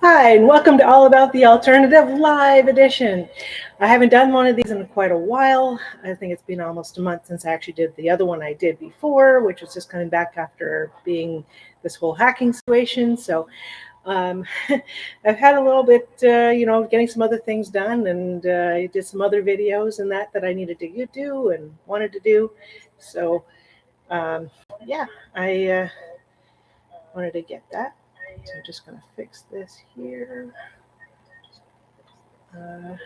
Hi, and welcome to All About the Alternative Live Edition. I haven't done one of these in quite a while. I think it's been almost a month since I actually did the other one I did before, which was just coming back after being this whole hacking situation. So um, I've had a little bit, getting some other things done, and I did some other videos and that I needed to do and wanted to do. So um, yeah, I wanted to get that. So I'm just going to fix this here. Uh,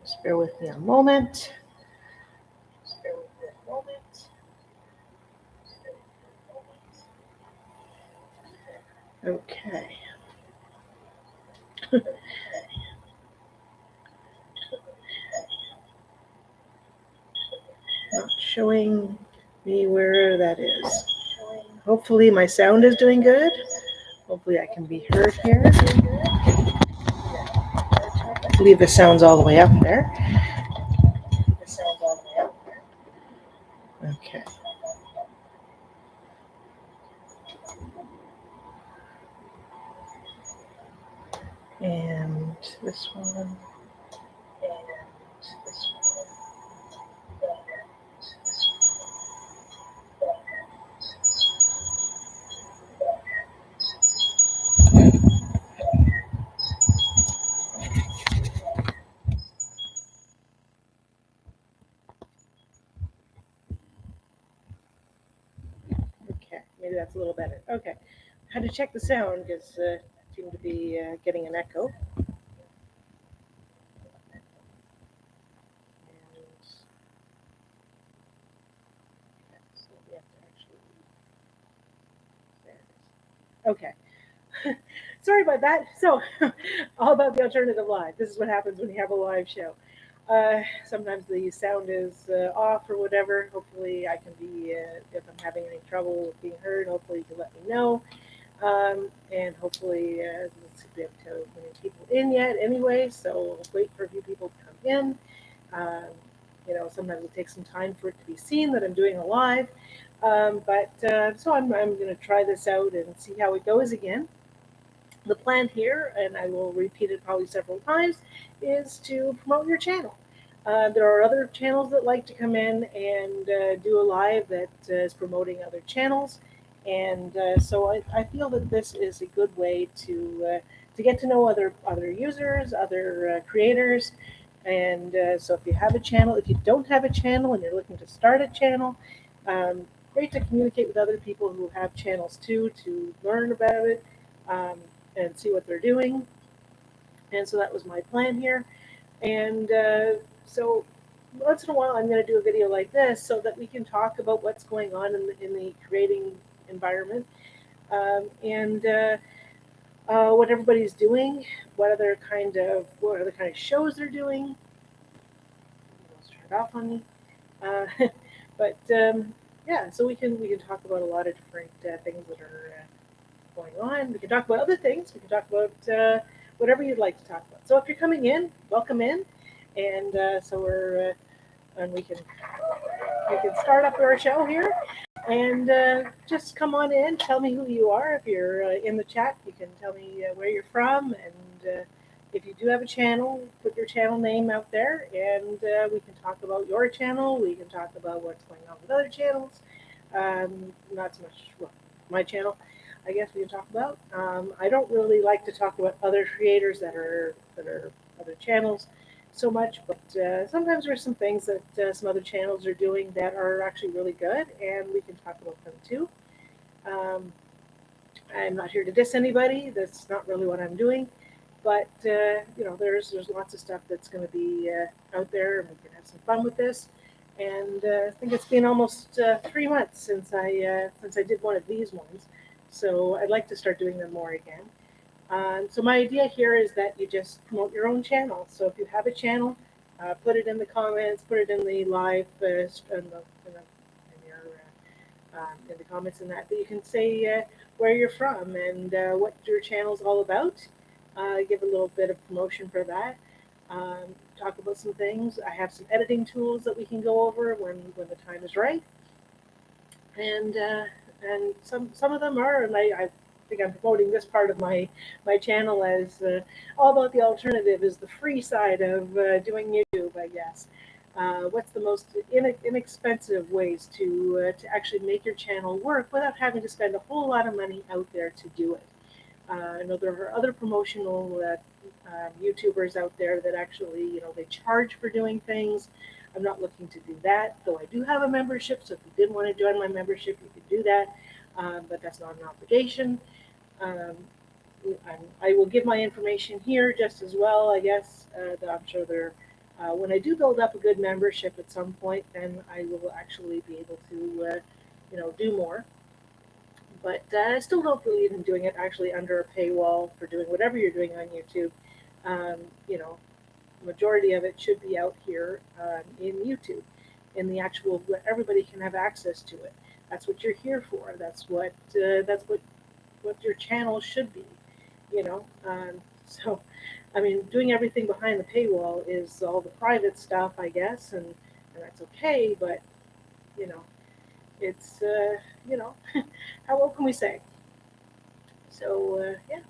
just bear with me a moment. Okay. Not showing me where that is. Hopefully my sound is doing good. Hopefully I can be heard here. I believe the sound's all the way up there. Okay. And this one. Okay, maybe that's a little better. Okay. I had to check the sound because it seemed to be getting an echo. And so we have to actually. There it is. Okay. Sorry about that. So, all about the alternative live. This is what happens when you have a live show. Sometimes the sound is off or whatever. Hopefully, I can be, if I'm having any trouble with being heard, hopefully you can let me know. And hopefully, let's see if we have too many people in yet anyway, so we'll wait for a few people to come in. Um, sometimes it takes some time for it to be seen that I'm doing a live. So I'm going to try this out and see how it goes again. The plan here, and I will repeat it probably several times, is to promote your channel. There are other channels that like to come in and do a live that is promoting other channels, and so I feel that this is a good way to get to know other users, other creators, and so if you have a channel, if you don't have a channel and you're looking to start a channel, great to communicate with other people who have channels too to learn about it. Um, and see what they're doing. And so that was my plan here. And so once in a while, I'm going to do a video like this so that we can talk about what's going on in the creating environment and what everybody's doing, what other kind of shows they're doing. Let's turn it off on me. Uh, but yeah, so we can talk about a lot of different things that are going on. We can talk about other things. We can talk about whatever you'd like to talk about. So if you're coming in, welcome in, and and we can start up our show here, and just come on in. Tell me who you are. If you're in the chat, you can tell me where you're from, and if you do have a channel, put your channel name out there, and we can talk about your channel. We can talk about what's going on with other channels. Not so much my channel. I guess we can talk about. I don't really like to talk about other creators that are other channels so much, but sometimes there's some things that some other channels are doing that are actually really good, and we can talk about them too. Um, I'm not here to diss anybody. That's not really what I'm doing, but there's lots of stuff that's going to be out there, and we can have some fun with this. And I think it's been almost 3 months since I did one of these ones, so I'd like to start doing them more again. So my idea here is that you just promote your own channel. So if you have a channel, put it in the comments, put it in the live, in the comments and that you can say where you're from and what your channel is all about. Give a little bit of promotion for that. Talk about some things. I have some editing tools that we can go over when the time is right. And some of them are, and think I'm promoting this part of my channel as all about the alternative is the free side of doing YouTube, I guess. What's the most inexpensive ways to actually make your channel work without having to spend a whole lot of money out there to do it? I know there are other promotional YouTubers out there that actually, they charge for doing things. I'm not looking to do that, though I do have a membership. So if you did want to join my membership, you could do that, but that's not an obligation. Um, I will give my information here just as well, I guess. I'm sure there. When I do build up a good membership at some point, then I will actually be able to, do more. But I still don't believe in doing it actually under a paywall for doing whatever you're doing on YouTube. Um, you know, Majority of it should be out here in YouTube, in the actual where everybody can have access to it. That's what you're here for. That's what your channel should be. You know, so I mean, doing everything behind the paywall is all the private stuff, I guess, and that's okay. But you know, it's you know, what can we say? So yeah.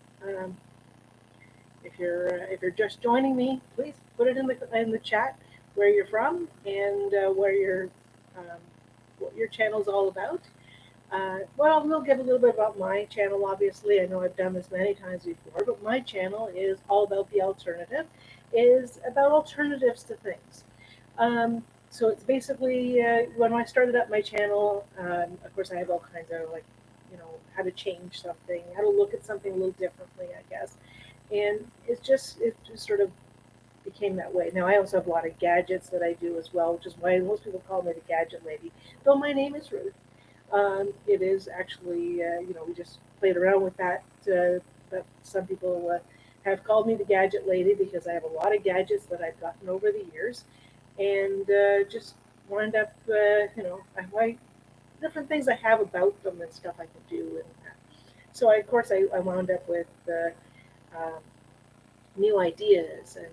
If you're just joining me, please put it in the chat where you're from and where um, what your channel is all about. Well, we'll give a little bit about my channel. Obviously, I know I've done this many times before, but my channel is all about the alternative. Is about alternatives to things. So it's basically when I started up my channel. Of course, I have all kinds of how to change something, how to look at something a little differently, I guess. And it just sort of became that way. Now I also have a lot of gadgets that I do as well, which is why most people call me the gadget lady. Though my name is Ruth, it is actually we just played around with that. But some people have called me the gadget lady because I have a lot of gadgets that I've gotten over the years, and just wind up I different things I have about them and stuff I can do and that. So of course I wound up with. Um, New ideas and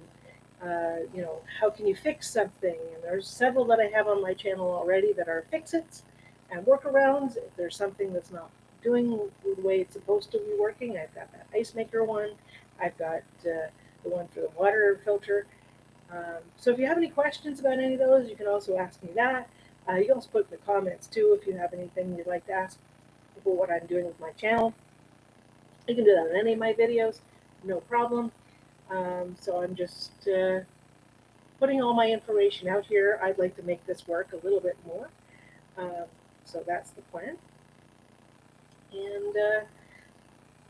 how can you fix something, and there's several that I have on my channel already that are fix-its and workarounds. If there's something that's not doing the way it's supposed to be working, I've got that ice maker one. I've got the one for the water filter. So if you have any questions about any of those, you can also ask me that. You can also put in the comments too if you have anything you'd like to ask about what I'm doing with my channel. You can do that in any of my videos, no problem. So I'm just putting all my information out here. I'd like to make this work a little bit more. So that's the plan. And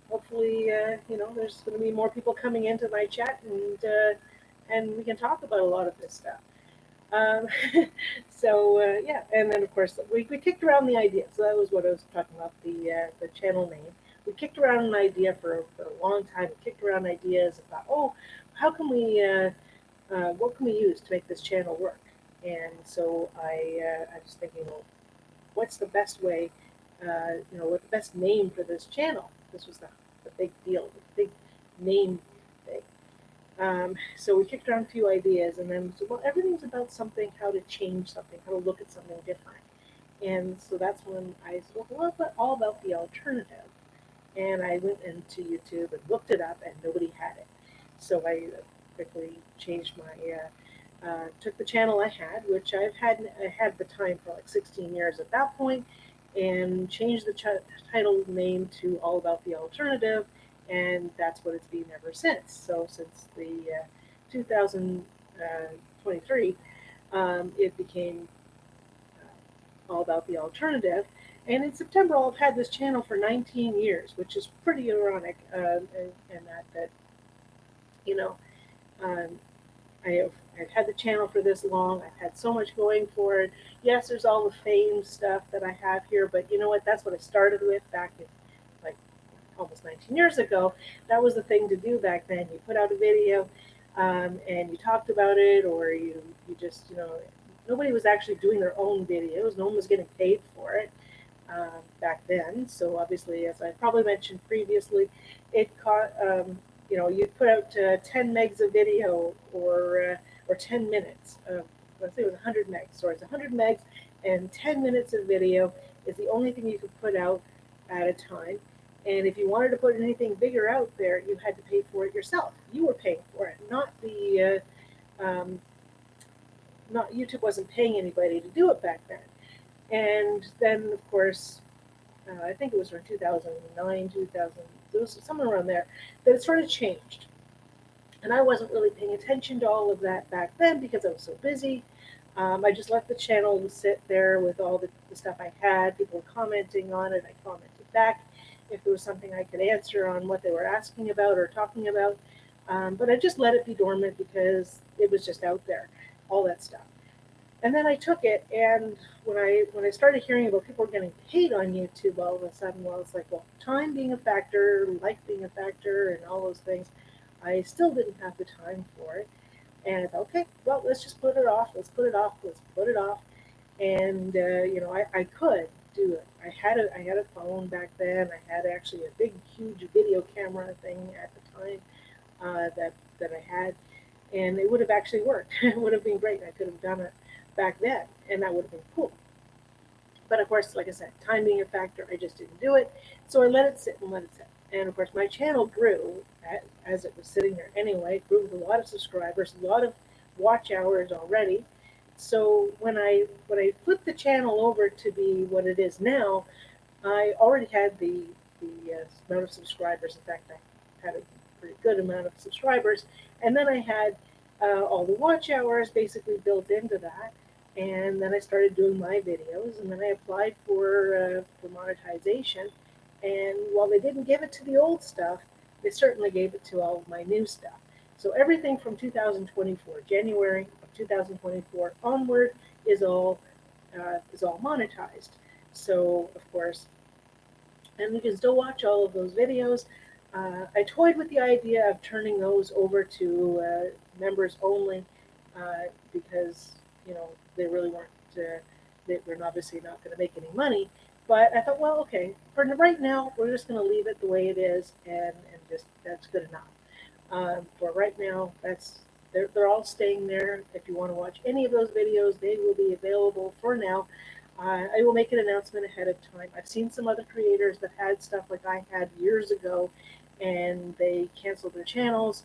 hopefully, there's going to be more people coming into my chat, and we can talk about a lot of this stuff. Um, so yeah, and then of course we kicked around the idea. So that was what I was talking about, the channel name. We kicked around an idea for a long time. We kicked around ideas about, how can we, what can we use to make this channel work? And so I was thinking, well, what's the best way, what the best name for this channel? This was the big deal, the big name thing. So we kicked around a few ideas, and then so, well, everything's about something, how to change something, how to look at something different. And so that's when I said, well, all about the alternative. And I went into YouTube and looked it up, and nobody had it. So I quickly changed took the channel I had, which I had the time for like 16 years at that point, and changed the title name to All About the Alternative, and that's what it's been ever since. So since the 2023, it became All About the Alternative. And in September, I'll have had this channel for 19 years, which is pretty ironic, and that you know, um, I've had the channel for this long. I've had so much going for it. Yes, there's all the fame stuff that I have here, but you know what? That's what I started with back in like almost 19 years ago. That was the thing to do back then. You put out a video, and you talked about it, or you just nobody was actually doing their own videos. No one was getting paid for it back then. So obviously, as I probably mentioned previously, it caught. You put out 10 megs of video or 10 minutes of, let's say it was 100 megs. Sorry, it's 100 megs and 10 minutes of video is the only thing you could put out at a time. And if you wanted to put anything bigger out there, you had to pay for it yourself. You were paying for it, not YouTube wasn't paying anybody to do it back then. And then, of course, I think it was around 2009, 2000, it was somewhere around there, that it sort of changed. And I wasn't really paying attention to all of that back then because I was so busy. I just let the channel sit there with all the stuff I had. People were commenting on it. I commented back if there was something I could answer on what they were asking about or talking about. But I just let it be dormant because it was just out there, all that stuff. And then I took it, and when I started hearing about people getting paid on YouTube, all of a sudden, well, it's like, well, time being a factor, life being a factor, and all those things, I still didn't have the time for it. And I thought, okay, well, let's just put it off. Let's put it off. Let's put it off. And I could do it. I had a phone back then. I had actually a big, huge video camera thing at the time that I had, and it would have actually worked. It would have been great. I could have done it back then, and that would have been cool. But of course, like I said, time being a factor, I just didn't do it. So I let it sit and let it sit. And of course, my channel grew as it was sitting there anyway. It grew with a lot of subscribers, a lot of watch hours already. So when I flipped the channel over to be what it is now, I already had the amount of subscribers. In fact, I had a pretty good amount of subscribers, and then I had all the watch hours basically built into that. And then I started doing my videos, and then I applied for monetization. And while they didn't give it to the old stuff, they certainly gave it to all of my new stuff. So everything from 2024, January of 2024 onward, is all monetized. So of course, and you can still watch all of those videos. I toyed with the idea of turning those over to members only because they really weren't. They were obviously not going to make any money. But I thought, well, okay, for right now, we're just going to leave it the way it is, and just that's good enough. For right now, they're all staying there. If you want to watch any of those videos, they will be available for now. I will make an announcement ahead of time. I've seen some other creators that had stuff like I had years ago, and they canceled their channels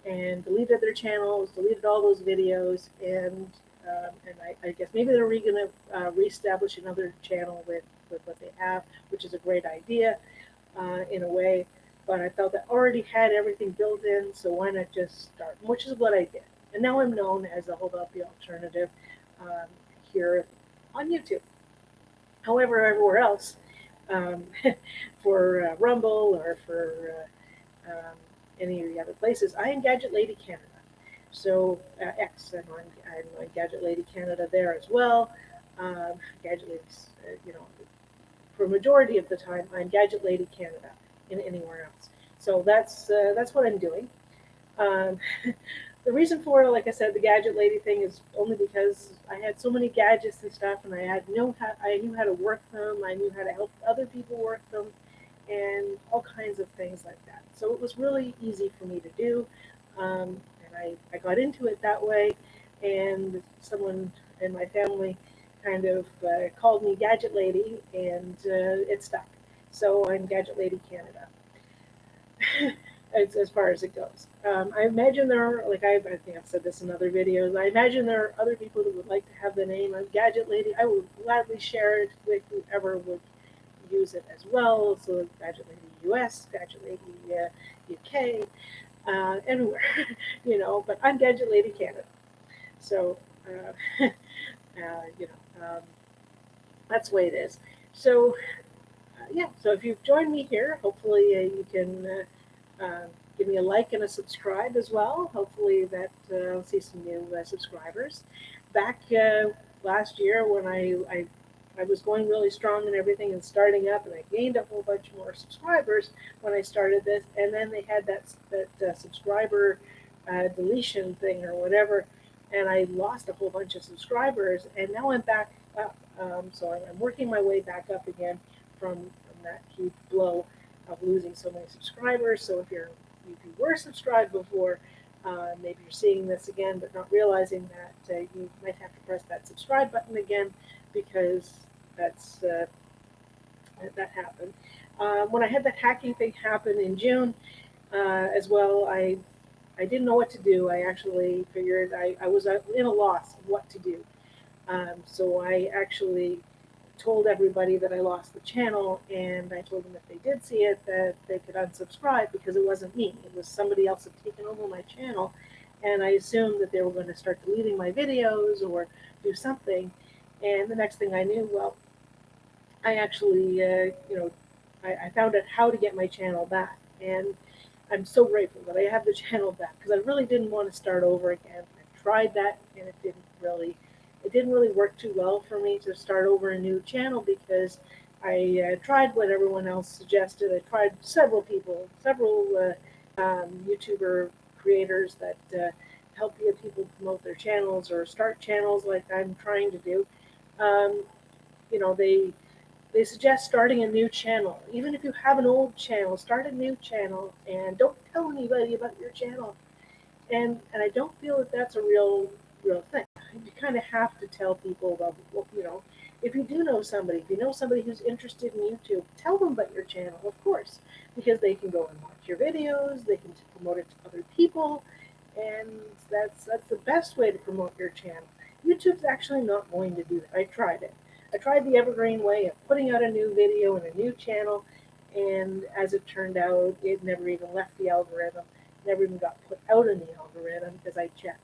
and deleted their channels, deleted all those videos, and I guess maybe they're going to reestablish another channel with what they have, which is a great idea in a way. But I felt I already had everything built in, so why not just start? Which is what I did. And now I'm known as the Hold Up the Alternative um, here on YouTube. However, everywhere else, um, for Rumble or for any of the other places, I am Gadget Lady Canada. So X, I'm on Gadget Lady Canada there as well. Gadget Ladies, for a majority of the time, I'm Gadget Lady Canada in anywhere else. So that's what I'm doing. Um, the reason for it, like I said, the Gadget Lady thing is only because I had so many gadgets and stuff, and I knew how to work them. I knew how to help other people work them, and all kinds of things like that. So it was really easy for me to do, and I got into it that way. And someone in my family kind of called me Gadget Lady, and it stuck. So I'm Gadget Lady Canada. as far as it goes. I imagine there are, like I think I've said this in other videos, I imagine there are other people that would like to have the name of Gadget Lady. I would gladly share it with whoever would use it as well. So Gadget Lady US, Gadget Lady UK, anywhere, but I'm Gadget Lady Canada. So, that's the way it is. So, yeah, so if you've joined me here, hopefully you can give me a like and a subscribe as well. Hopefully that I'll see some new subscribers. Back last year when I was going really strong and everything and starting up, and I gained a whole bunch more subscribers when I started this, and then they had that subscriber deletion thing or whatever, and I lost a whole bunch of subscribers, and now I'm back up. So I'm working my way back up again from that huge blow of losing so many subscribers. So if you were subscribed before, maybe you're seeing this again, but not realizing that you might have to press that subscribe button again because that's that happened. When I had that hacking thing happen in June as well, I didn't know what to do. I actually figured I was in a loss of what to do. So I actually told everybody that I lost the channel, and I told them if they did see it that they could unsubscribe because it wasn't me. It was somebody else had taken over my channel, and I assumed that they were going to start deleting my videos or do something. And the next thing I knew, well, I actually, I found out how to get my channel back, and I'm so grateful that I have the channel back because I really didn't want to start over again. I tried that, and it didn't really work too well for me to start over a new channel because I tried what everyone else suggested. I tried several YouTuber creators that help people promote their channels or start channels like I'm trying to do. Um, you know, they suggest starting a new channel. Even if you have an old channel, start a new channel and don't tell anybody about your channel. And I don't feel that that's a real thing. You kind of have to tell people about, well, if you do know somebody, if you know somebody who's interested in YouTube, tell them about your channel, of course, because they can go and watch your videos, they can promote it to other people, and that's the best way to promote your channel. YouTube's actually not going to do that. I tried it. I tried the evergreen way of putting out a new video and a new channel, and as it turned out, it never even left the algorithm, never even got put out in the algorithm because I checked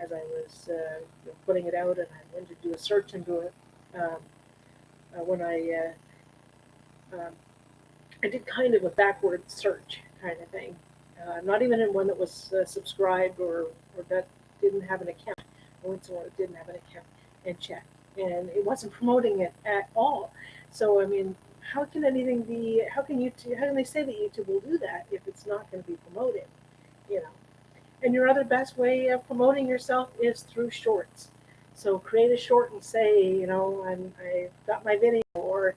as I was putting it out, and I went to do a search into it when I did kind of a backward search kind of thing, not even in one that was subscribed or that didn't have an account. I went to one that didn't have an account and checked, and it wasn't promoting it at all. So I mean, how can anything be? How can YouTube? How can they say that YouTube will do that if it's not going to be promoted? You know. And your other best way of promoting yourself is through shorts. So create a short and say, I got my video, or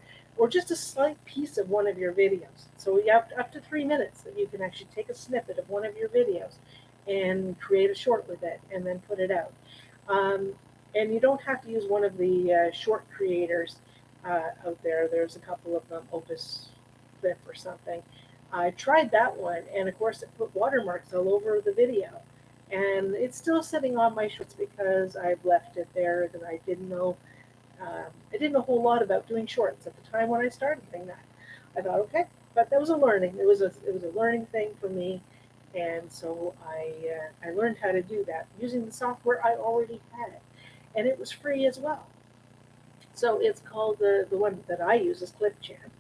just a slight piece of one of your videos. So you have up to 3 minutes that you can actually take a snippet of one of your videos and create a short with it, and then put it out. Um, and you don't have to use one of the short creators out there. There's a couple of them, Opus Clip or something. I tried that one, and of course, it put watermarks all over the video. And it's still sitting on my shorts because I've left it there, that I didn't know. I didn't know a whole lot about doing shorts at the time when I started doing that. I thought, okay, but that was a learning. It was a learning thing for me, and so I learned how to do that using the software I already had, and it was free as well. So it's called the one that I use is Clipchamp,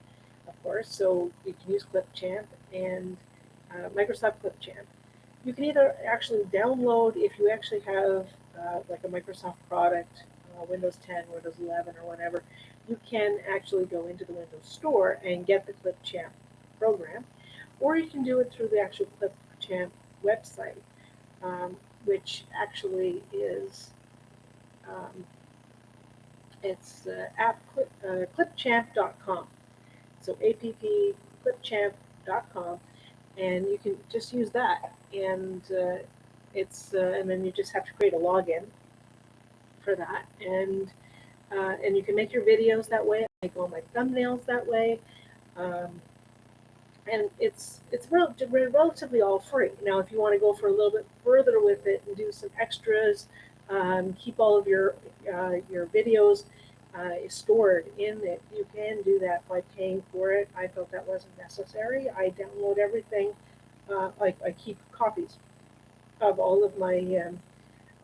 of course. So you can use Clipchamp and Microsoft Clipchamp. You can either actually download if you actually have like a Microsoft product, Windows 10, Windows 11, or whatever. You can actually go into the Windows Store and get the Clipchamp program, or you can do it through the actual Clipchamp website, which actually is um, it's clipchamp.com. So appclipchamp.com, and you can just use that, and and then you just have to create a login for that, and you can make your videos that way, make all my thumbnails that way, um, and it's relatively all free. Now, if you want to go for a little bit further with it and do some extras, keep all of your videos stored in it, you can do that by paying for it. I felt that wasn't necessary. I download everything. I keep copies of all of my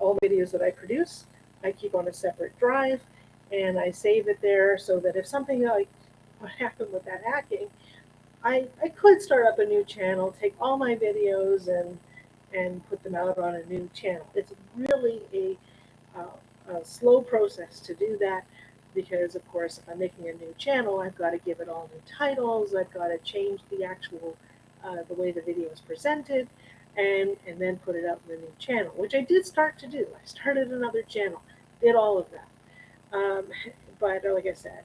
all videos that I produce. I keep on a separate drive, and I save it there so that if something like what happened with that hacking, I could start up a new channel, take all my videos and put them out on a new channel. It's really a slow process to do that because, of course, if I'm making a new channel, I've got to give it all new titles. I've got to change the actual the way the video is presented, and then put it out in the new channel, which I did start to do. I started another channel, did all of that. Um, but like I said,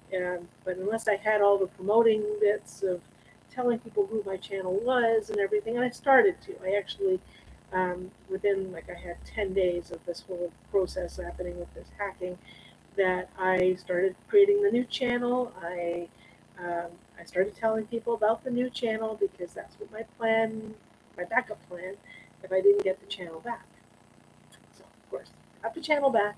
but unless I had all the promoting bits of telling people who my channel was and everything, and I started to. I actually, within like I had 10 days of this whole process happening with this hacking, that I started creating the new channel. I I started telling people about the new channel because that's what my backup plan, if I didn't get the channel back. So of course, got the channel back,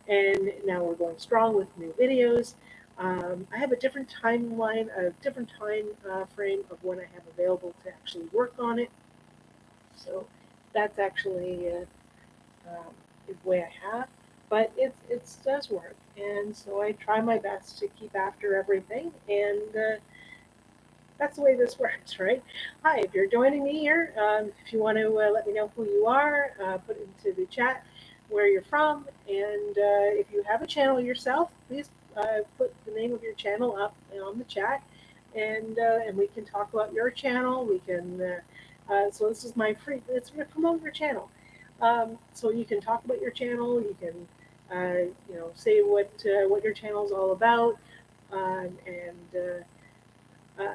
and now we're going strong with new videos. I have a different timeline, a different time frame of when I have available to actually work on it. So that's actually the way I have, but it does work, and so I try my best to keep after everything, and that's the way this works, right? Hi, if you're joining me here, if you want to let me know who you are, put it into the chat where you're from, and if you have a channel yourself, please put the name of your channel up on the chat, and we can talk about your channel. We can. So this is my free. It's to promote your channel. So you can talk about your channel. You can, say what your channel is all about, and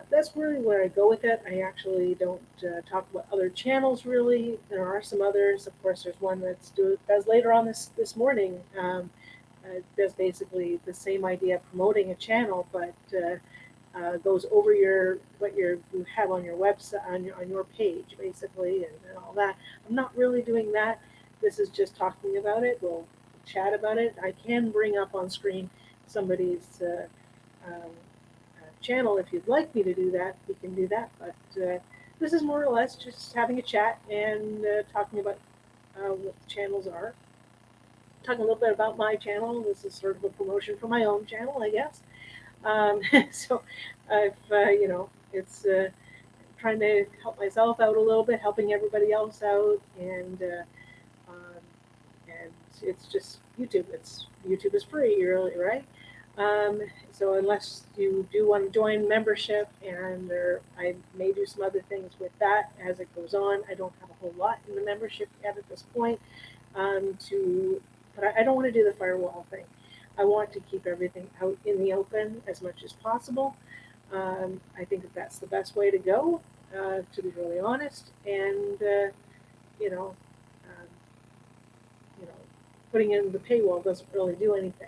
that's really where I go with it. I actually don't talk about other channels really. There are some others. Of course, there's one does later on this morning. Does basically the same idea of promoting a channel, but goes over what you have on your website on your page basically and all that. I'm not really doing that. This is just talking about it. We'll chat about it. I can bring up on screen somebody's um, channel. If you'd like me to do that, we can do that. But this is more or less just having a chat and talking about what the channels are. Talking a little bit about my channel. This is sort of a promotion for my own channel, I guess. So I've, it's trying to help myself out a little bit, helping everybody else out, um, and it's just YouTube. YouTube is free, really, right? Um, so unless you do want to join membership, and I may do some other things with that as it goes on. I don't have a whole lot in the membership yet at this point. But I don't want to do the firewall thing. I want to keep everything out in the open as much as possible. I think that's the best way to go, to be really honest. And you know, um, you know, putting in the paywall doesn't really do anything.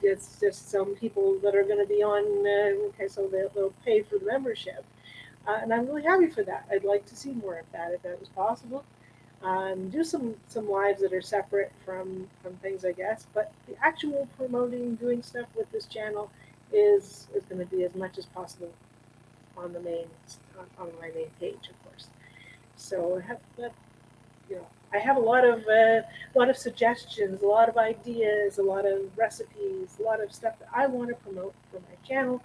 It's just some people that are going to be on. Okay, so they'll pay for the membership, and I'm really happy for that. I'd like to see more of that if that was possible. Do some lives that are separate from things, I guess. But the actual promoting, doing stuff with this channel is going to be as much as possible on the on my main page, of course. So I have a lot of suggestions, a lot of ideas, a lot of recipes, a lot of stuff that I want to promote for my channel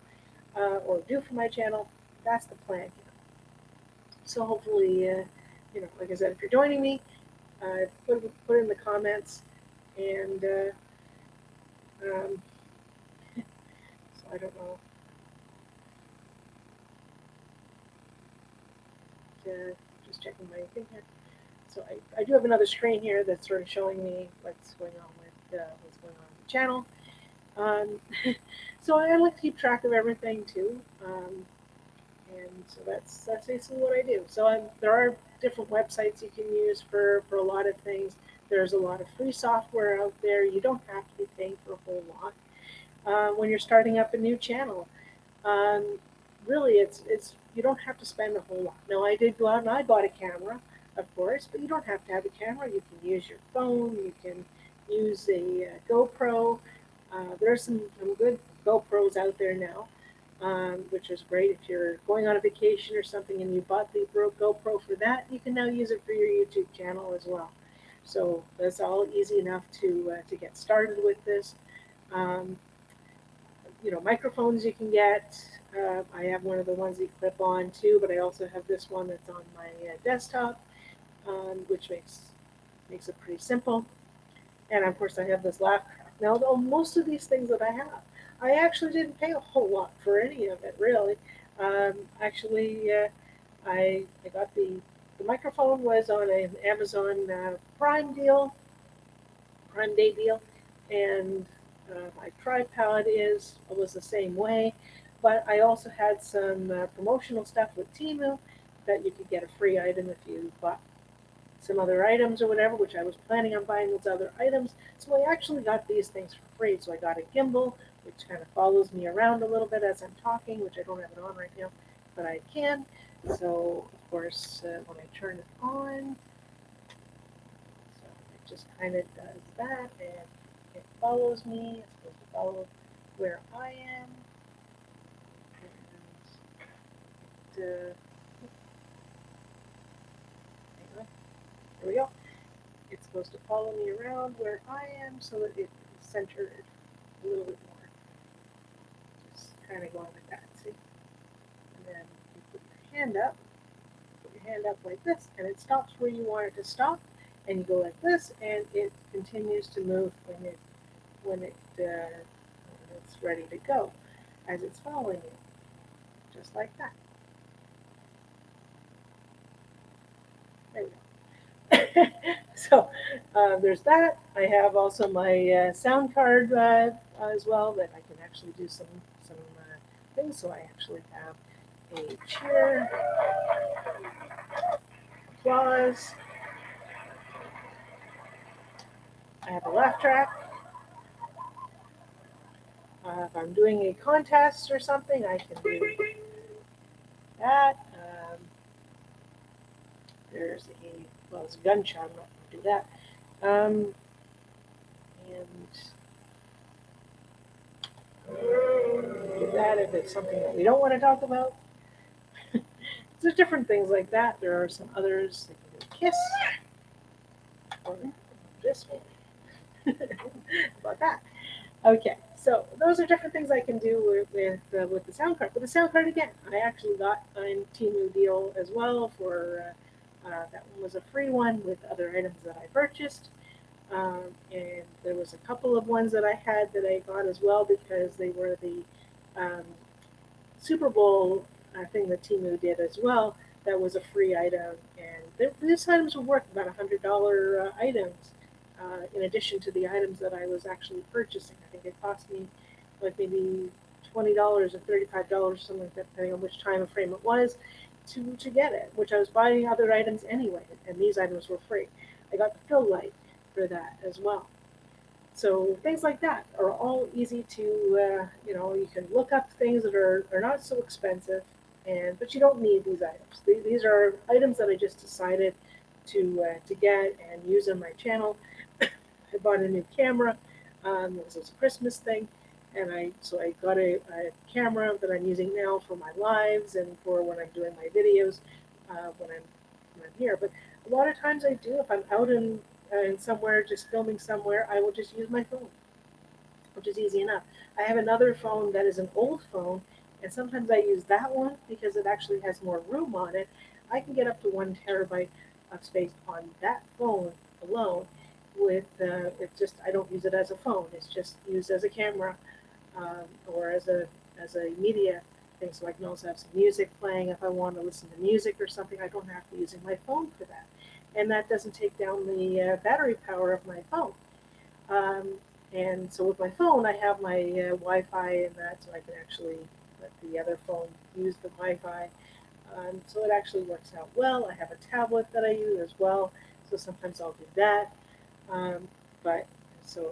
or do for my channel. That's the plan here. So hopefully, like I said, if you're joining me, put in the comments, and so I don't know. Just checking my thing here. So I do have another screen here that's sort of showing me what's going on with the channel. So I like to keep track of everything too, and so that's basically what I do. So there are different websites you can use for a lot of things. There's a lot of free software out there. You don't have to be paying for a whole lot when you're starting up a new channel. Um, Really, it's you don't have to spend a whole lot. Now, I did go out and I bought a camera, of course, but you don't have to have a camera. You can use your phone. You can use a GoPro. There's some good GoPros out there now, which is great if you're going on a vacation or something and you bought the GoPro for that. You can now use it for your YouTube channel as well. So that's all easy enough to get started with this. Um, Microphones you can get. I have one of the ones you clip on too, but I also have this one that's on my desktop, which makes it pretty simple. And of course, I have this laugh track. Now, though most of these things that I have, I actually didn't pay a whole lot for any of it, really. Actually, I got the microphone was on an Amazon Prime Day deal, and my tripod was the same way. But I also had some promotional stuff with Temu that you could get a free item if you bought some other items or whatever, which I was planning on buying those other items. So I actually got these things for free. So I got a gimbal which kind of follows me around a little bit as I'm talking, which I don't have it on right now, but I can. So of course, when I turn it on, so it just kind of does that, and it follows me. It's supposed to follow where I am, and anyway, there we go. It's supposed to follow me around where I am so that it's centered a little bit more. Just kind of going like that, see? And then you put your hand up like this, and it stops where you want it to stop. And you go like this, and it continues to move when it's ready to go, as it's following you, just like that. There we go. So there's that. I have also my sound card as well that I can actually do some things. So I actually have a cheer, applause. I have a laugh track. If I'm doing a contest or something, I can do that. There's it's a gunshot. I'm not going to do that. And do that if it's something that we don't want to talk about. There's different things like that. There are some others that can do kiss or this one. About that. Okay, so those are different things I can do with the sound card. But the sound card again, I actually got a Temu deal as well for that one was a free one with other items that I purchased. And there was a couple of ones that I had that I got as well because they were the um, Super Bowl thing that Temu did as well. That was a free item, and these items were worth about $100 items. In addition to the items that I was actually purchasing, I think it cost me like maybe $20 or $35, something like that, depending on which time frame it was, to get it. Which I was buying other items anyway, and these items were free. I got the fill light for that as well. So things like that are all easy to, you can look up things that are not so expensive, but you don't need these items. These are items that I just decided to get and use on my channel. I bought a new camera. This was a Christmas thing, and I got a camera that I'm using now for my lives and for when I'm doing my videos when I'm here. But a lot of times I do if I'm out in somewhere, just filming somewhere, I will just use my phone, which is easy enough. I have another phone that is an old phone, and sometimes I use that one because it actually has more room on it. I can get up to 1 terabyte of space on that phone alone. With it's just I don't use it as a phone. It's just used as a camera or as a media thing. So I can also have some music playing if I want to listen to music or something. I don't have to be using my phone for that, and that doesn't take down the battery power of my phone. Um, and so with my phone, I have my Wi-Fi and that, so I can actually let the other phone use the Wi-Fi. So it actually works out well. I have a tablet that I use as well, so sometimes I'll do that. Um, but so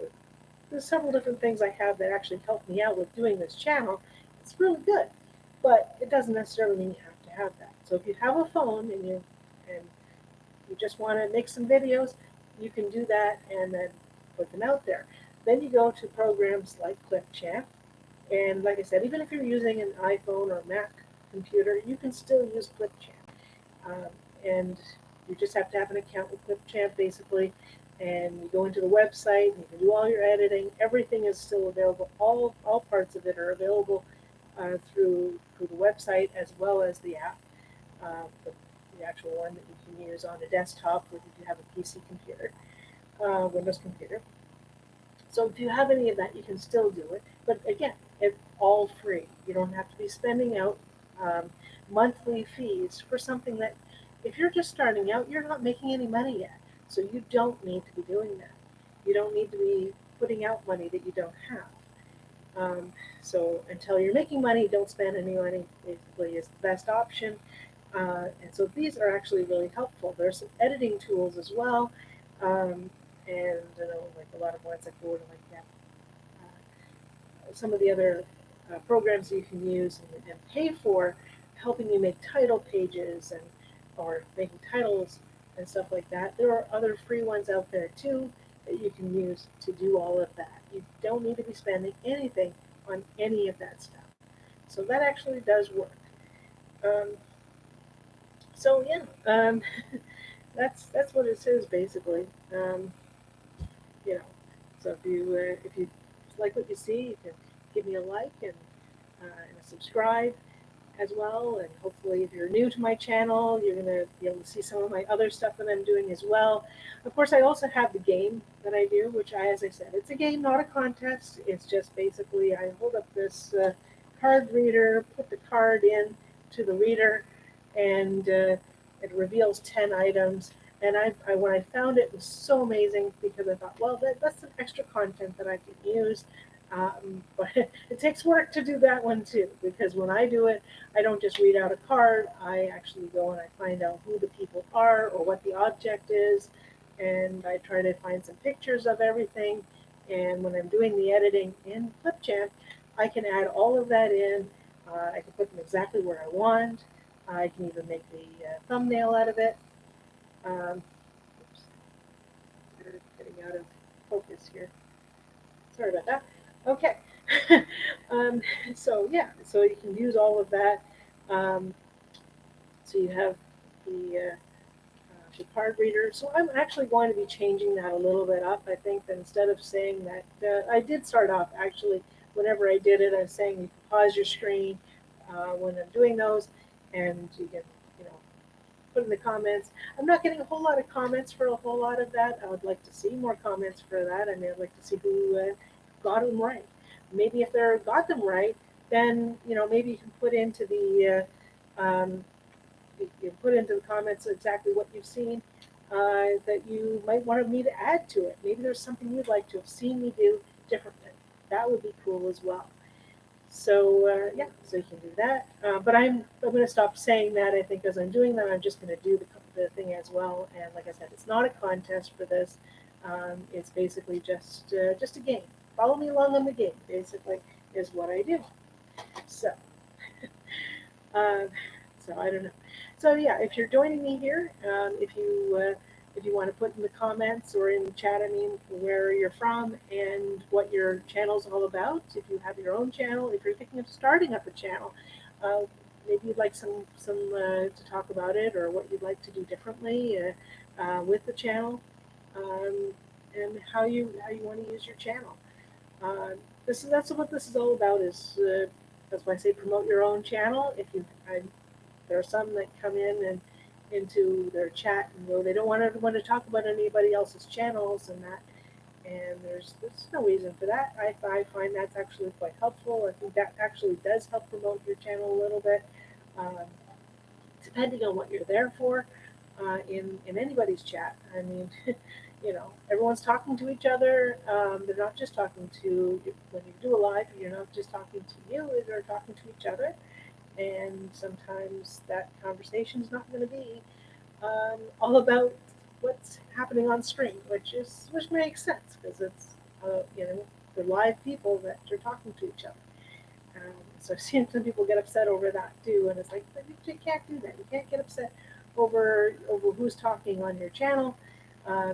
there's several different things I have that actually help me out with doing this channel. It's really good, but it doesn't necessarily mean you have to have that. So if you have a phone and you just want to make some videos, you can do that and then put them out there. Then you go to programs like Clipchamp, and like I said, even if you're using an iPhone or Mac computer, you can still use Clipchamp. And you just have to have an account with Clipchamp basically, and you go into the website and you can do all your editing. Everything is still available. All parts of it are available through the website as well as the app, the actual one that you can use on a desktop if you have a PC computer, Windows computer. So if you have any of that, you can still do it. But again, it's all free. You don't have to be spending out um, monthly fees for something that, if you're just starting out, you're not making any money yet. So you don't need to be doing that. You don't need to be putting out money that you don't have. So until you're making money, don't spend any money. Basically, is the best option. And so these are actually really helpful. There's some editing tools as well, and like a lot of ones that go into like that. some of the other programs you can use and pay for, helping you make title pages and or making titles and stuff like that. There are other free ones out there too that you can use to do all of that. You don't need to be spending anything on any of that stuff. So that actually does work. Um, so yeah, that's what it says basically. You know, so if you like what you see, you can give me a like and a subscribe as well. And hopefully, if you're new to my channel, you're gonna be able to see some of my other stuff that I'm doing as well. Of course, I also have the game that I do, which as I said, it's a game, not a contest. It's just basically I hold up this card reader, put the card in to the reader, and it reveals 10 items. And when I found it, it was so amazing because I thought, well, that's some extra content that I can use. But it takes work to do that one too, because when I do it, I don't just read out a card. I actually go and I find out who the people are or what the object is, and I try to find some pictures of everything. And when I'm doing the editing in Clipchamp, I can add all of that in. I can put them exactly where I want. I can even make the thumbnail out of it. Oops, they're getting out of focus here. Sorry about that. Okay. um, so yeah, so you can use all of that. Um, so you have the card reader. So I'm actually going to be changing that a little bit up. I think that instead of saying that, I did start off actually. Whenever I did it, I was saying you can pause your screen when I'm doing those, and you can, you know, put in the comments. I'm not getting a whole lot of comments for a whole lot of that. I would like to see more comments for that. I mean, I'd like to see who got them right. Maybe if they got them right, then maybe you can put into the you put into the comments exactly what you've seen that you might want me to add to it. Maybe there's something you'd like to have seen me do differently. That would be cool as well. So yeah, so you can do that. But I'm going to stop saying that. I think as I'm doing that, I'm just going to do the thing as well. And like I said, it's not a contest for this. It's basically just a game. Follow me along on the game. Basically, is what I do. So uh, so I don't know. So yeah, if you're joining me here, if you want to put in the comments or in the chat, I mean, where you're from and what your channel's all about. If you have your own channel, if you're thinking of starting up a channel, uh, maybe you'd like some to talk about it or what you'd like to do differently with the channel, and how you want to use your channel. Uh, that's what this is all about. That's why I say promote your own channel. There are some that come in and into their chat and they don't want to talk about anybody else's channels and that. And there's no reason for that. I find that's actually quite helpful. I think that actually does help promote your channel a little bit, um, depending on what you're there for. In anybody's chat, I mean, everyone's talking to each other. They're not just talking to when you do a live. You're not just talking to you. They're talking to each other, and sometimes that conversation is not going to be all about what's happening on screen, which makes sense because it's the live people that are talking to each other. So I've seen some people get upset over that too, and it's like, but you can't do that. You can't get upset over who's talking on your channel.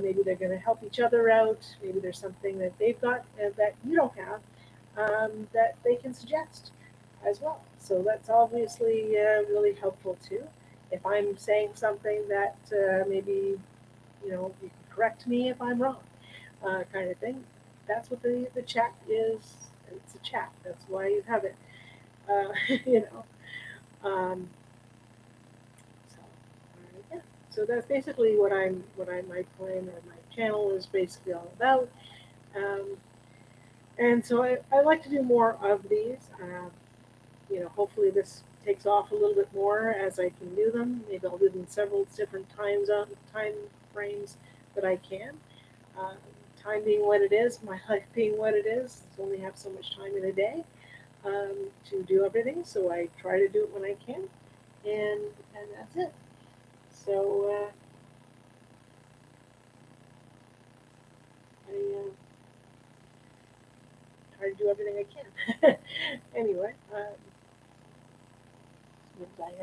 Maybe they're going to help each other out. Maybe there's something that they've got that you don't have that they can suggest as well. So that's obviously really helpful too. If I'm saying something that maybe you can correct me if I'm wrong, kind of thing. That's what the chat is. It's a chat. That's why you have it. Uh, you know. Um, so yeah. So that's basically what my plan or my channel is basically all about. Um, and so I like to do more of these. Hopefully this takes off a little bit more as I can do them. Maybe I'll do them in several different time frames that I can. Uh, Time being what it is, my life being what it is, I only have so much time in a day to do everything. So I try to do it when I can, and that's it. So I try to do everything I can. Anyway, I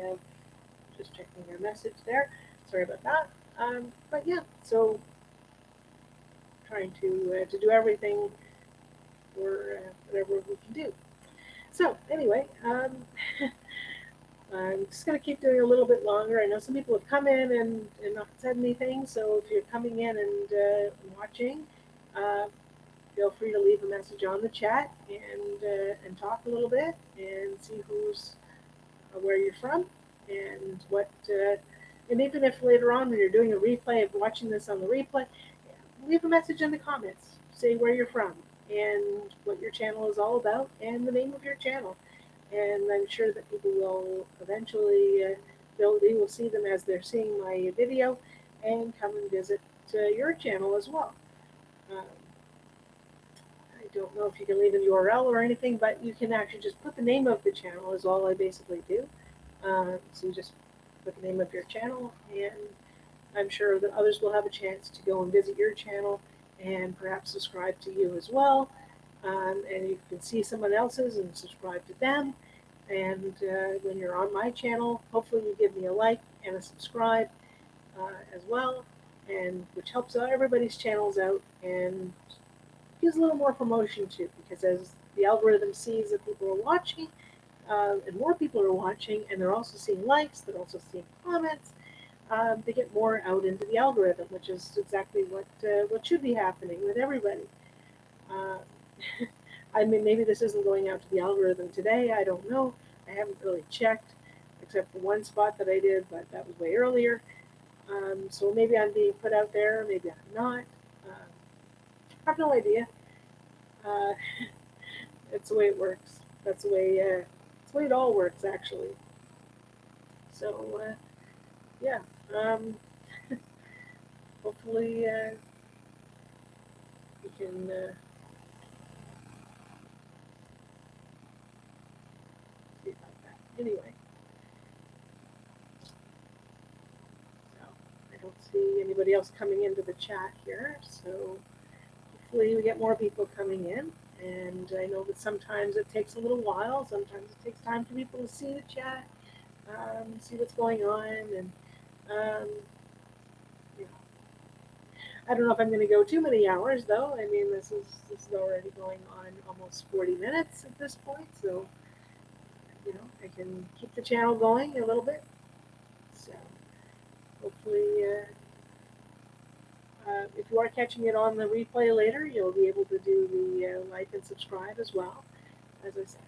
have just checking your message there. Sorry about that. But yeah, so trying to do everything for whatever we can do. So anyway, I'm just going to keep doing a little bit longer. I know some people have come in and not said anything, so if you're coming in and watching, uh, feel free to leave a message on the chat and talk a little bit and see who's where you're from and what. And even if later on when you're doing a replay of watching this on the replay, leave a message in the comments. Say where you're from and what your channel is all about and the name of your channel. And I'm sure that people will eventually, they will see them as they're seeing my video and come and visit your channel as well. Um, I don't know if you can leave a URL or anything, but you can actually just put the name of the channel is all I basically do. So you just put the name of your channel, and I'm sure that others will have a chance to go and visit your channel and perhaps subscribe to you as well. And you can see someone else's and subscribe to them. And when you're on my channel, hopefully you give me a like and a subscribe as well, and which helps out everybody's channels out and gives a little more promotion too, because as the algorithm sees that people are watching, and more people are watching, and they're also seeing likes, they're also seeing comments, they get more out into the algorithm, which is exactly what should be happening with everybody. Uh, I mean, maybe this isn't going out to the algorithm today. I don't know. I haven't really checked, except for one spot that I did, but that was way earlier. So maybe I'm being put out there, maybe I'm not. I have no idea. Uh, That's the way it works. That's the way it all works, actually. So yeah, um, hopefully we can see about that. Anyway, so I don't see anybody else coming into the chat here. So hopefully we get more people coming in. And I know that sometimes it takes a little while. Sometimes it takes time for people to see the chat, see what's going on, and um, you know, I don't know if I'm going to go too many hours though. I mean, this is already going on almost 40 minutes at this point, so I can keep the channel going a little bit. So hopefully, if you are catching it on the replay later, you'll be able to do the like and subscribe as well, as I said.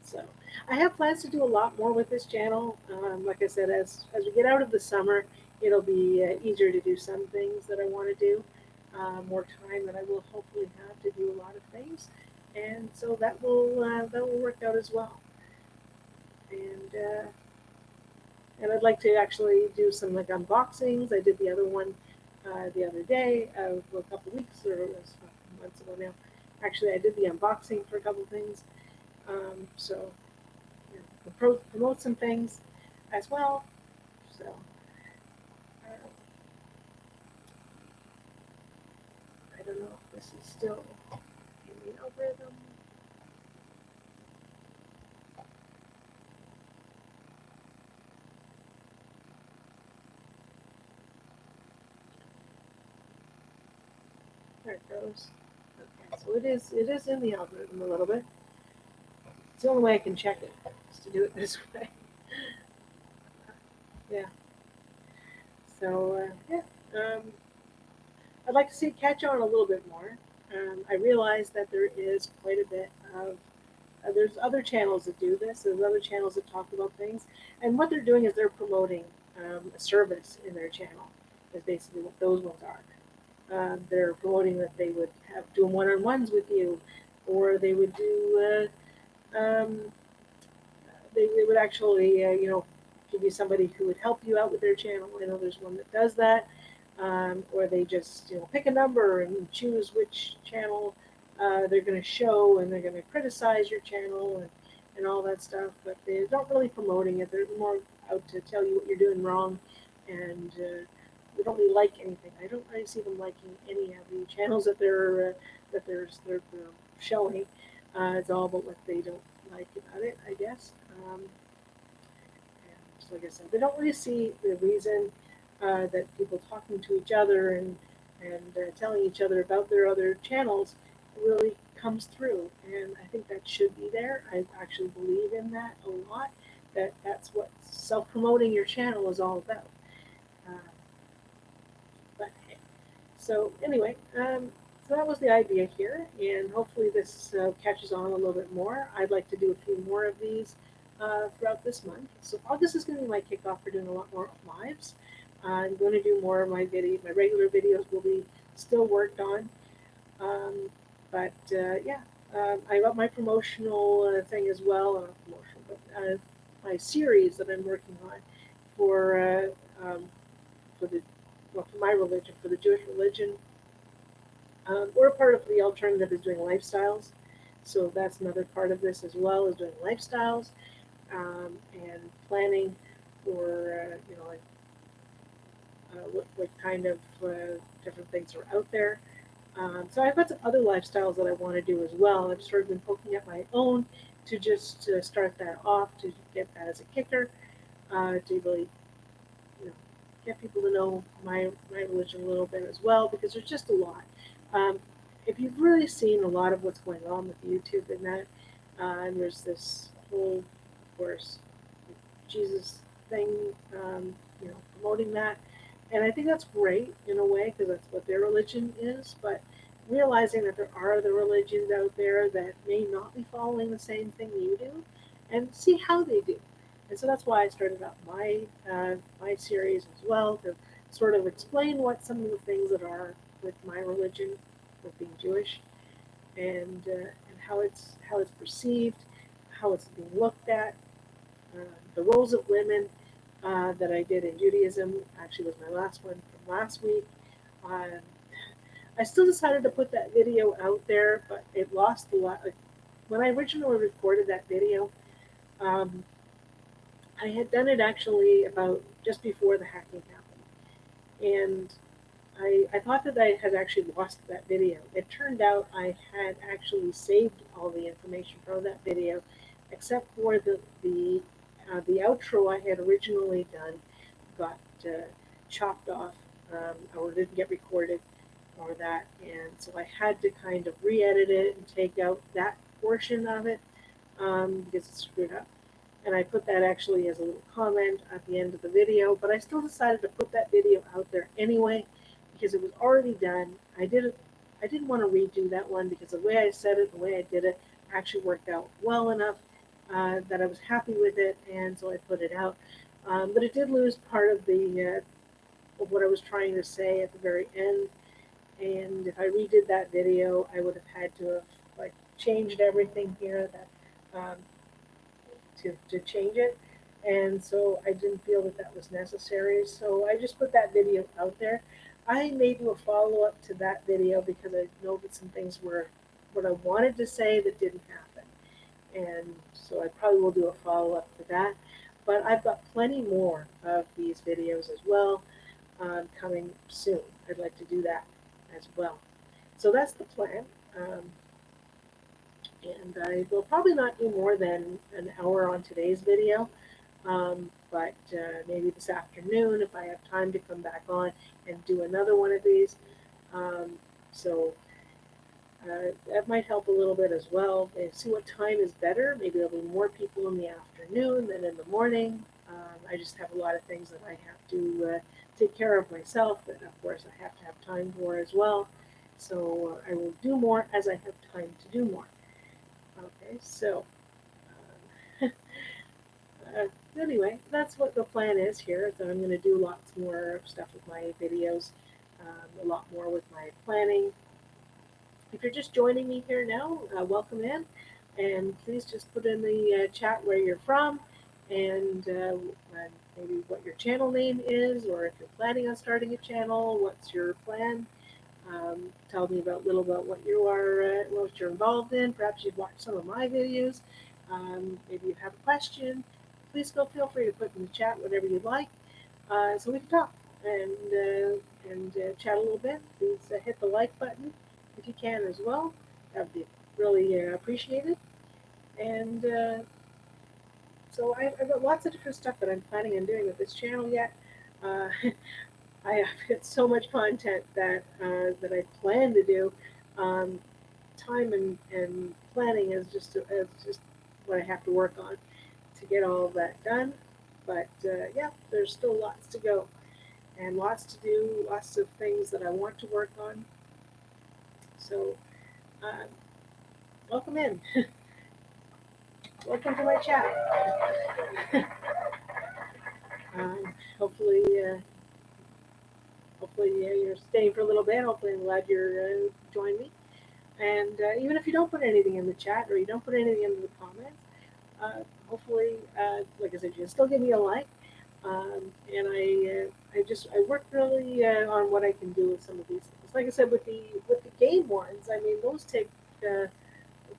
So I have plans to do a lot more with this channel. Like I said, as we get out of the summer, it'll be easier to do some things that I want to do. More time that I will hopefully have to do a lot of things, and so that will work out as well. And I'd like to actually do some like unboxings. I did the other one the other day, a couple weeks or months ago now. Actually, I did the unboxing for a couple things. So promote some things as well. So I don't know if this is still in the algorithm. There it goes. Okay, so it is in the algorithm a little bit. It's the only way I can check it, is to do it this way. Yeah. So yeah, I'd like to see it catch on a little bit more. I realize that there is quite a bit of there's other channels that do this. There's other channels that talk about things, and what they're doing is they're promoting a service in their channel. Is basically what those ones are. They're promoting that they would have doing one-on-ones with you, or they would do they would actually give you somebody who would help you out with their channel. I know there's one that does that, or they just pick a number and choose which channel they're going to show, and they're going to criticize your channel and all that stuff. But they're not really promoting it. They're more out to tell you what you're doing wrong and they don't really like anything. I don't really see them liking any of the channels that they're showing. It's all about what they don't like about it, I guess. And so like I said, they don't really see the reason that people talking to each other and telling each other about their other channels really comes through. And I think that should be there. I actually believe in that a lot. That's what self promoting your channel is all about. Um, but hey, so anyway, so that was the idea here, and hopefully this catches on a little bit more. I'd like to do a few more of these throughout this month. So August is going to be my kickoff for doing a lot more lives. I'm going to do more of my regular videos will be still worked on. Um, but yeah, I got my promotional thing as well, not promotional, but my series that I'm working on for for the for my religion, for the Jewish religion. We're part of the alternative is doing lifestyles, so that's another part of this as well is doing lifestyles and planning for like what kind of different things are out there. So I've got some other lifestyles that I want to do as well. I've sort of been poking at my own to just start that off to get that as a kicker to really get people to know my religion a little bit as well because there's just a lot. Um, if you've really seen a lot of what's going on with YouTube and that, and there's this whole, of course, Jesus thing, promoting that, and I think that's great in a way because that's what their religion is. But realizing that there are other religions out there that may not be following the same thing you do, and see how they do. And so that's why I started out my series as well to sort of explain what some of the things that are with my religion, with being Jewish, and how it's perceived, how it's being looked at, uh, the roles of women that I did in Judaism. Actually, was my last one from last week. Um, I still decided to put that video out there, but it lost a lot. Like, when I originally recorded that video, um, I had done it actually about just before the hacking happened. And I thought that I had actually lost that video. It turned out I had actually saved all the information from that video, except for the outro I had originally done got chopped off or didn't get recorded or that, and so I had to kind of re-edit it and take out that portion of it because it's screwed up. And I put that actually as a little comment at the end of the video, but I still decided to put that video out there anyway because it was already done. I didn't want to redo that one because the way I said it, the way I did it, actually worked out well enough that I was happy with it, and so I put it out. But it did lose part of the of what I was trying to say at the very end. And if I redid that video, I would have had to have like changed everything here that to change it. And so I didn't feel that that was necessary. So I just put that video out there. I may do a follow up to that video because I know that some things were what I wanted to say that didn't happen. And so I probably will do a follow up to that. But I've got plenty more of these videos as well coming soon. I'd like to do that as well. So that's the plan. Um, and I will probably not do more than an hour on today's video, but maybe this afternoon if I have time to come back on and do another one of these. Um, so that might help a little bit as well. And see what time is better. Maybe there'll be more people in the afternoon than in the morning. I just have a lot of things that I have to take care of myself, and of course I have to have time for as well. So I will do more as I have time to do more. Okay, so um, anyway, that's what the plan is here. So I'm going to do lots more stuff with my videos, a lot more with my planning. If you're just joining me here now, welcome in, and please just put in the chat where you're from and maybe what your channel name is, or if you're planning on starting a channel, what's your plan. Tell me about little about what you're involved in. Perhaps you've watched some of my videos. Maybe you have a question. Please feel free to put in the chat whatever you'd like, so we can talk. and chat a little bit, please hit the like button if you can as well. That would be really appreciated. And so I've got lots of different stuff that I'm planning on doing with this channel yet. Uh, I have got so much content that I plan to do. Um, Time and planning is just what I have to work on to get all of that done. But yeah, there's still lots to go and lots to do, lots of things that I want to work on. So uh, welcome in. Welcome to my chat. Hopefully, you're staying for a little bit. Hopefully, I'm glad you're joined me. And even if you don't put anything in the chat or you don't put anything in the comments, hopefully, like I said, you can still give me a like. And I work really on what I can do with some of these things. Like I said, with the game ones, I mean those take uh,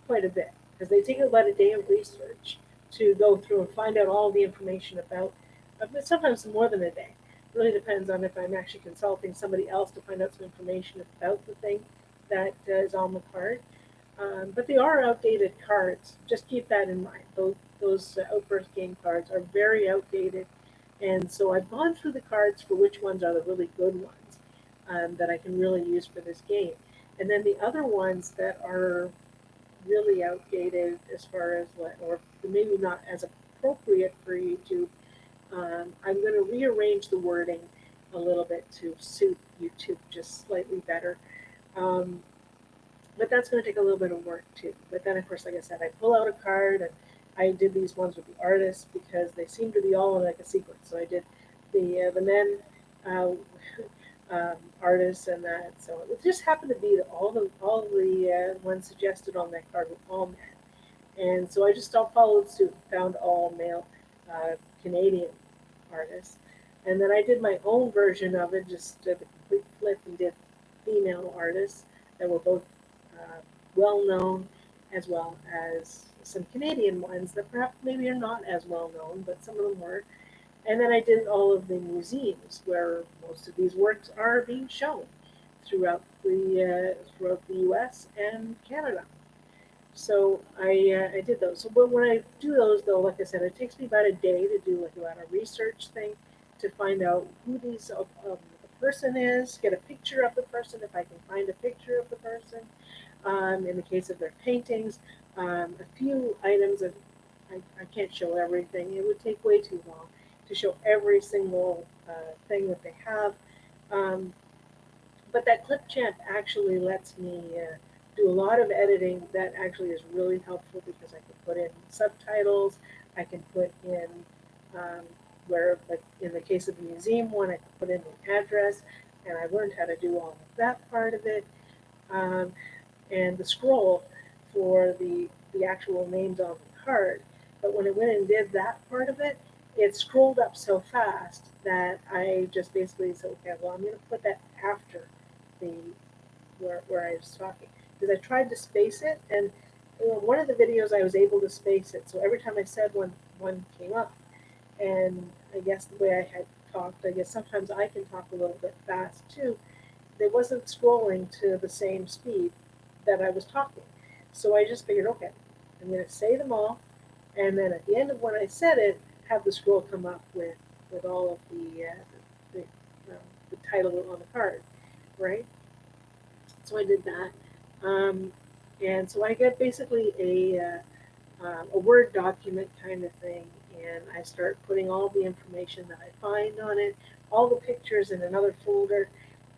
quite a bit because they take about a day of research to go through and find out all the information about. But sometimes more than a day. It really depends on if I'm actually consulting somebody else to find out some information about the thing that is on the card. But they are outdated cards. Just keep that in mind. Those Outburst game cards are very outdated, and so I've gone through the cards for which ones are the really good ones that I can really use for this game, and then the other ones that are really outdated as far as what, or maybe not as appropriate for YouTube. I'm going to rearrange the wording a little bit to suit YouTube just slightly better. Um, but that's going to take a little bit of work too. But then, of course, like I said, I pull out a card and I did these ones with the artists because they seem to be all in like a sequence. So I did the men uh, artists and that. So it just happened to be that all the ones suggested on that card were all men, and so I just followed suit and found all male uh, Canadian artists. And then I did my own version of it, just did the complete flip and did female artists that were both uh, well known, as well as some Canadian ones that perhaps maybe are not as well known, but some of them were. And then I did all of the museums where most of these works are being shown throughout the U.S. and Canada. So I did those. So but when I do those, though, like I said, it takes me about a day to do like about a research thing to find out who the person is, get a picture of the person if I can find a picture of the person. In the case of their paintings, a few items of I can't show everything. It would take way too long to show every single thing that they have. Um, but that Clipchamp actually lets me do a lot of editing that actually is really helpful because I can put in subtitles, I can put in um, where, like in the case of the museum one, I can put in the address, and I learned how to do all of that part of it. Um, and the scroll for the actual names on the card. But when I went and did that part of it, it scrolled up so fast that I just basically said, okay, well, I'm going to put that after the where I was talking because I tried to space it, and one of the videos I was able to space it, so every time I said one came up, and I guess the way I had talked, I guess sometimes I can talk a little bit fast too. It wasn't scrolling to the same speed that I was talking, so I just figured, okay, I'm going to say them all, and then at the end of when I said it, have the scroll come up with all of the, the title on the card, right? So I did that. Um, and so I get basically a Word document kind of thing, and I start putting all the information that I find on it, all the pictures in another folder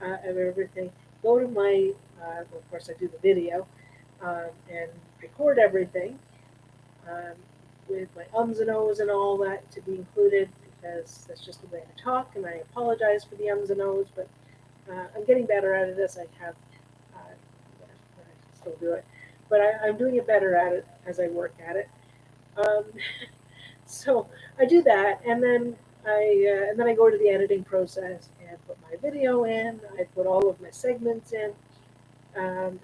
of everything. Go to my, well, of course, I do the video and record everything um, with my ums and ohs and all that to be included because that's just the way I talk, and I apologize for the ums and ohs, but I'm getting better at it as I have I still do it, but I'm doing it better at it as I work at it. Um, so I do that, and then I go to the editing process and put my video in. I put all of my segments in, um,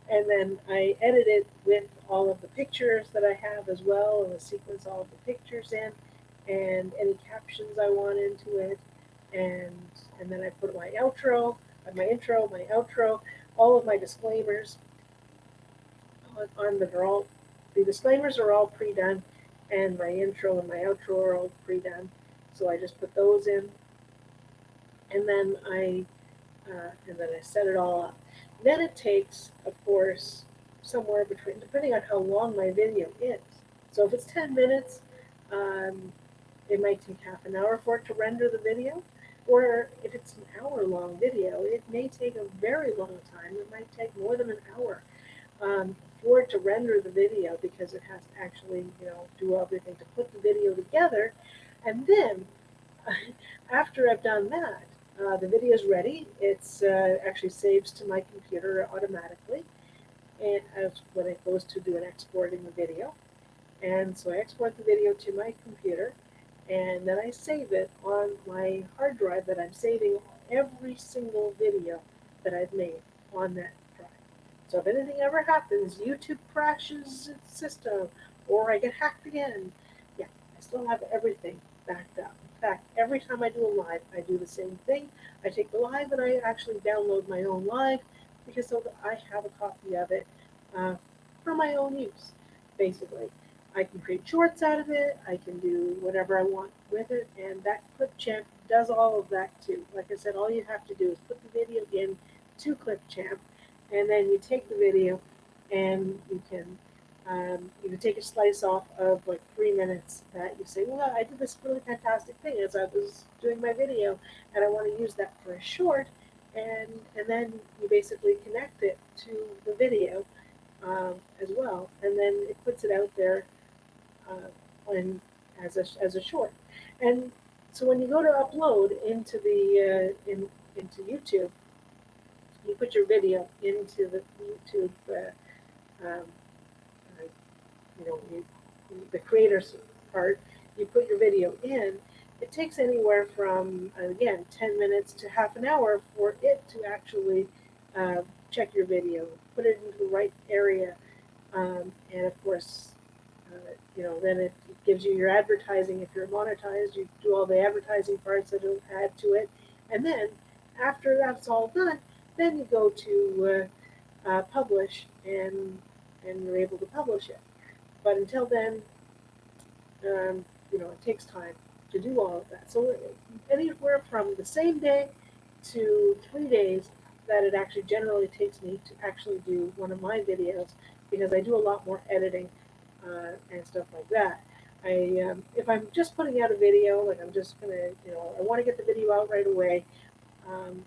and then I edit it with all of the pictures that I have as well, and sequence all of the pictures in, and any captions I want into it. and then I put my outro, my intro, my outro, all of my disclaimers on the disclaimers are all pre-done, and my intro and my outro are all pre-done. So I just put those in, and then I set it all up. Then it takes, of course, somewhere between, depending on how long my video is. So if it's 10 minutes, um, it might take half an hour for it to render the video. Or if it's an hour-long video, it may take a very long time. It might take more than an hour for it to render the video because it has to actually, do everything to put the video together. And then after I've done that, the video is ready. It's actually saves to my computer automatically, and as when it goes to do an exporting the video. And so I export the video to my computer, and then I save it on my hard drive that I'm saving every single video that I've made on that drive. So if anything ever happens, YouTube crashes its system, or I get hacked again, yeah, I still have everything backed up. In fact, every time I do a live, I do the same thing. I take the live and I actually download my own live because so that I have a copy of it uh, for my own use, basically. I can create shorts out of it. I can do whatever I want with it, and that Clipchamp does all of that too. Like I said, all you have to do is put the video in to Clipchamp, and then you take the video, and you can take a slice off of like 3 minutes that you say, well, I did this really fantastic thing as I was doing my video, and I want to use that for a short, and then you basically connect it to the video as well, and then it puts it out there when as a short. And so when you go to upload into the into YouTube, you put your video into the YouTube, um, uh, the creators part. You put your video in. It takes anywhere from again 10 minutes to half an hour for it to actually uh, check your video, put it into the right area, and of course, then it gives you your advertising. If you're monetized, you do all the advertising parts that it'll add to it. And then after that's all done, then you go to publish, and you're able to publish it. But until then, it takes time to do all of that. So anywhere from the same day to 3 days that it actually generally takes me to actually do one of my videos because I do a lot more editing and stuff like that. If I'm just putting out a video, like I'm just gonna, I want to get the video out right away. Um,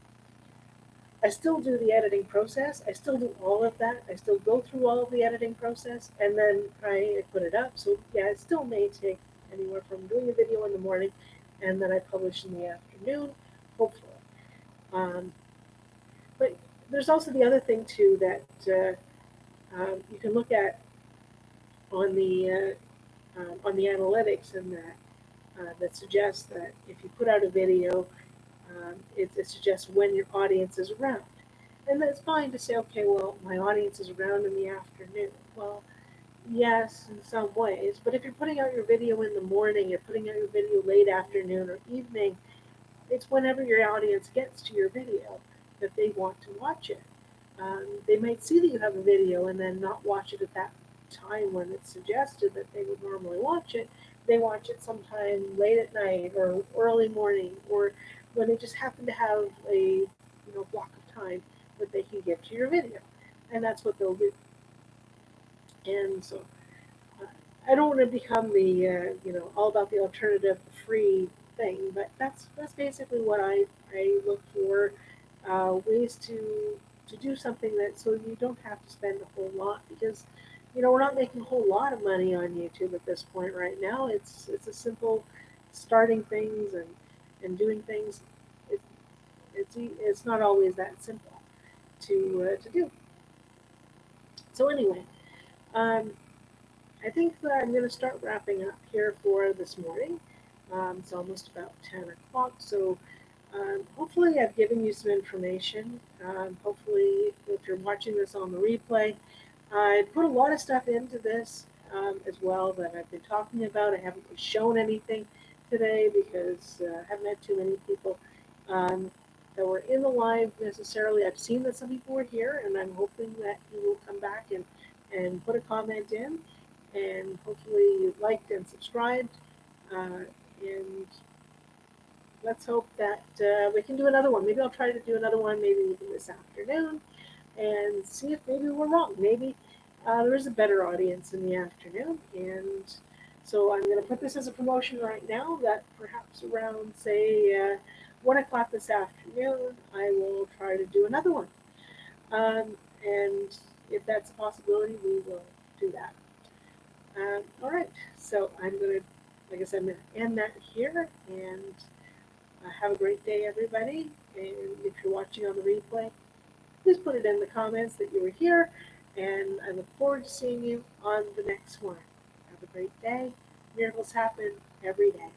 I still do the editing process. I still do all of that. I still go through all of the editing process, and then I put it up. So yeah, it still may take anywhere from doing a video in the morning, and then I publish in the afternoon, hopefully. Um, but there's also the other thing too that you can look at on the analytics, and that suggests that if you put out a video, it suggests when your audience is around. And that's fine to say, okay, well, my audience is around in the afternoon. Well, yes, in some ways, but if you're putting out your video in the morning, you're putting out your video late afternoon or evening, it's whenever your audience gets to your video that they want to watch it. They might see that you have a video and then not watch it at that time when it's suggested that they would normally watch it. They watch it sometime late at night or early morning, or when they just happen to have a block of time that they can give to your video, and that's what they'll do. And so uh, I don't want to become the all about the alternative free thing, but that's basically what I look for, ways to do something that so you don't have to spend a whole lot because we're not making a whole lot of money on YouTube at this point right now. It's a simple starting things and doing things. It, it's not always that simple to do. So anyway, um, I think that I'm going to start wrapping up here for this morning. It's almost about 10 o'clock, so hopefully I've given you some information. Hopefully, if you're watching this on the replay, I put a lot of stuff into this as well that I've been talking about. I haven't shown anything today because I haven't had too many people. that were in the live necessarily. I've seen that some people were here, and I'm hoping that you will come back and put a comment in, and hopefully you liked and subscribed. And let's hope that we can do another one. Maybe I'll try to do another one, maybe even this afternoon, and see if maybe we're wrong. Maybe there is a better audience in the afternoon. And so I'm going to put this as a promotion right now that perhaps around, say, 1 o'clock this afternoon, I will try to do another one. And if that's a possibility, we will do that. All right, so I'm going to, like I said, I'm going to end that here. And have a great day, everybody. And if you're watching on the replay, please put it in the comments that you were here. And I look forward to seeing you on the next one. Have a great day. Miracles happen every day.